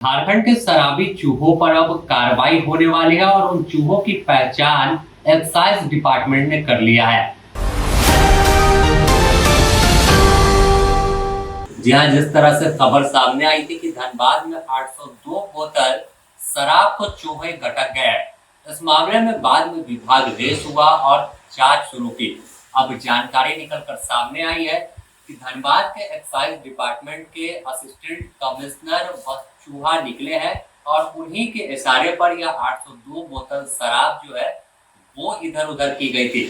झारखंड के शराबी चूहों पर अब कार्रवाई होने वाली है और उन चूहों की पहचान एक्साइज डिपार्टमेंट ने कर लिया है। जी हाँ, जिस तरह से खबर सामने आई थी कि धनबाद में 802 बोतल शराब को चूहे गटक गए। इस मामले में बाद में विभाग रेस हुआ और जांच शुरू की। अब जानकारी निकलकर सामने आई है कि धनबाद के एक्साइज डिपार्टमेंट के असिस्टेंट कमिश्नर बस चूहा निकले हैं और उन्हीं के इशारे पर यह 802 बोतल शराब जो है वो इधर उधर की गई थी।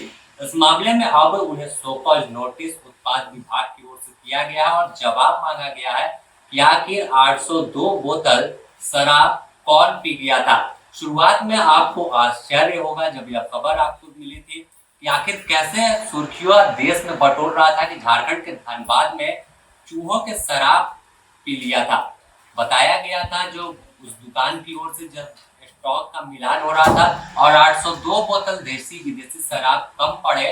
इस मामले में अब उन्हें शोकॉज नोटिस उत्पाद विभाग की ओर से दिया गया है और जवाब मांगा गया है कि आखिर 802 बोतल शराब कौन पी गया था। शुरुआत में आपको आश्चर्य होगा जब यह खबर आपको मिली थी कि आखिर कैसे सुर्खियां देश में बटोर रहा था कि झारखंड के धनबाद में चूहों के शराब पी लिया था। बताया गया था जो उस दुकान की ओर से जब स्टॉक का मिलान हो रहा था और 802 बोतल देसी विदेशी शराब कम पड़े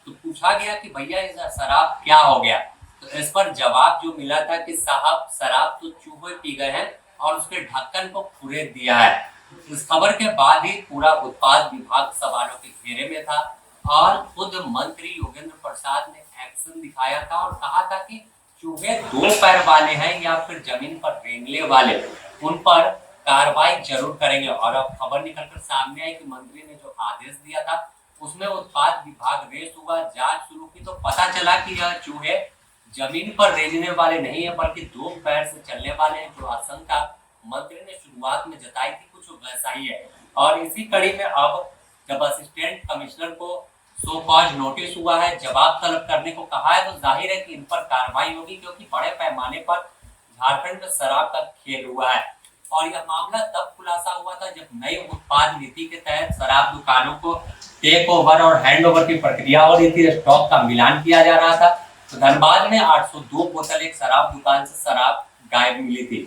तो पूछा गया कि भैया इस शराब क्या हो गया। तो इस पर जवाब जो मिला था कि साहब शराब तो चूहे पी गए हैं और उसके ढक्कन को फुरेद दिया है। इस खबर के बाद ही पूरा उत्पाद विभाग सवालों के घेरे में था और खुद मंत्री योगेंद्र प्रसाद ने एक्शन दिखाया था और कहा था कि चूहे दो पैर वाले हैं या फिर जमीन पर रेंगने वाले, उन पर कार्रवाई जरूर करेंगे। और अब खबर निकलकर सामने आई कि मंत्री ने जो आदेश दिया था उसमें उत्पाद विभाग रेस हुआ, जांच शुरू की तो पता चला कि यह चूहे जमीन पर रेंगने वाले नहीं है बल्कि दो पैर से चलने वाले हैं। जो आशंका मंत्री ने शुरुआत में जताई थी कुछ वैसा ही है। और इसी कड़ी में अब जब असिस्टेंट कमिश्नर को सो कॉज नोटिस हुआ है, जवाब तलब करने को कहा है, तो जाहिर है कि इन पर कार्रवाई होगी क्योंकि बड़े पैमाने पर झारखंड में शराब का खेल हुआ है। और यह मामला तब खुलासा हुआ था जब नई उत्पाद नीति के तहत शराब दुकानों को टेक ओवर और हैंड ओवर की प्रक्रिया हो रही थी, स्टॉक का मिलान किया जा रहा था। तो धनबाद में 802 बोतल एक शराब दुकान से शराब गायब मिली थी।